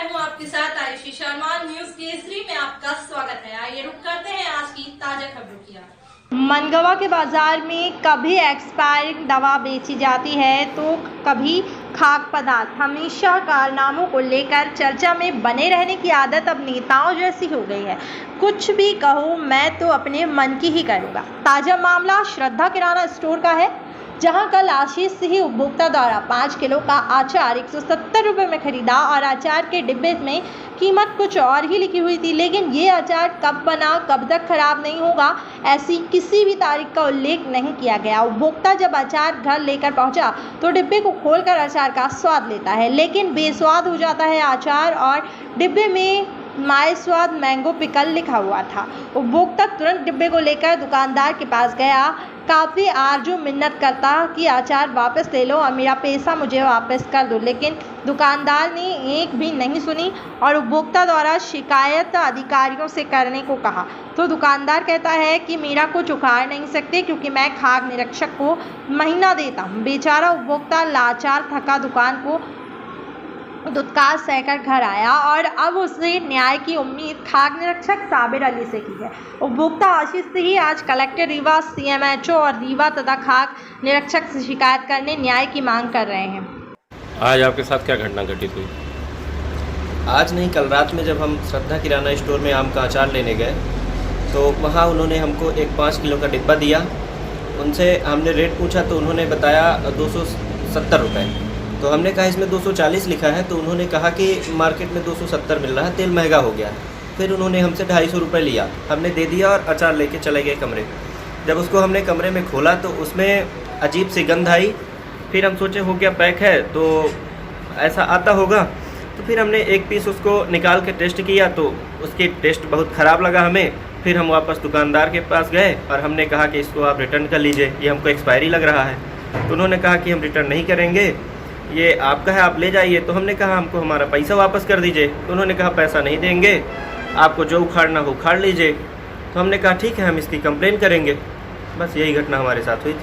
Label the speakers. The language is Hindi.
Speaker 1: मैं हूं आपके साथ आयुषी शर्मा। न्यूज केसरी में आपका स्वागत है। आइए रुक करते हैं आज की ताजा खबरों की ओर।
Speaker 2: मनगवा के बाजार में कभी एक्सपायरिंग दवा बेची जाती है तो कभी खाद्य पदार्थ। हमेशा कारनामों को लेकर चर्चा में बने रहने की आदत अब नेताओं जैसी हो गई है। कुछ भी कहो, मैं तो अपने मन की ही करूँगा। ताजा मामला श्रद्धा किराना स्टोर का है, जहां कल आशीष सिंह उपभोक्ता द्वारा 5 किलो का आचार 170 रुपये में खरीदा और अचार के डिब्बे में कीमत कुछ और ही लिखी हुई थी, लेकिन ये अचार कब बना, कब तक खराब नहीं होगा, ऐसी किसी भी तारीख का उल्लेख नहीं किया गया। उपभोक्ता जब अचार घर लेकर पहुंचा तो डिब्बे को खोलकर अचार का स्वाद लेता है, लेकिन बेस्वाद हो जाता है अचार और डिब्बे में माय स्वाद मैंगो पिकल लिखा हुआ था। उपभोक्ता तुरंत डिब्बे को लेकर दुकानदार के पास गया, काफ़ी आरजू मिन्नत करता कि अचार वापस ले लो और मेरा पैसा मुझे वापस कर दो, लेकिन दुकानदार ने एक भी नहीं सुनी और उपभोक्ता द्वारा शिकायत अधिकारियों से करने को कहा तो दुकानदार कहता है कि मेरा कुछ उखाड़ नहीं सकते क्योंकि मैं खाद्य निरीक्षक को महीना देता हूँ। बेचारा उपभोक्ता लाचार थका दुकान को दुत्कार सहकर घर आया और अब उसे न्याय की उम्मीद खाद्य निरीक्षक साबिर अली से की है। उपभोक्ता आशीष से ही आज कलेक्टर रीवा, CMHO और रीवा तथा खाद्य निरीक्षक से शिकायत करने न्याय की मांग कर रहे हैं।
Speaker 3: आज आपके साथ क्या घटना घटित हुई?
Speaker 4: आज नहीं, कल रात में जब हम श्रद्धा किराना स्टोर में आम का अचार लेने गए तो वहाँ उन्होंने हमको एक 5 किलो का डिब्बा दिया। उनसे हमने रेट पूछा तो उन्होंने बताया 270 रुपये। तो हमने कहा इसमें 240 लिखा है, तो उन्होंने कहा कि मार्केट में 270 मिल रहा है, तेल महंगा हो गया। फिर उन्होंने हमसे 250 रुपये लिया, हमने दे दिया और अचार लेके चले गए कमरे। जब उसको हमने कमरे में खोला तो उसमें अजीब सी गंध आई। फिर हम सोचे हो गया पैक है तो ऐसा आता होगा, तो फिर हमने एक पीस उसको निकाल के टेस्ट किया तो उसकी टेस्ट बहुत ख़राब लगा हमें। फिर हम वापस दुकानदार के पास गए और हमने कहा कि इसको आप रिटर्न कर लीजिए, ये हमको एक्सपायरी लग रहा है। तो उन्होंने कहा कि हम रिटर्न नहीं करेंगे, ये आपका है, आप ले जाइए। तो हमने कहा हमको हमारा पैसा वापस कर दीजिए। तो उन्होंने कहा पैसा नहीं देंगे, आपको जो उखाड़ना हो उखाड़ लीजिए। तो हमने कहा ठीक है, हम इसकी कंप्लेन करेंगे। बस यही घटना हमारे साथ हुई थी।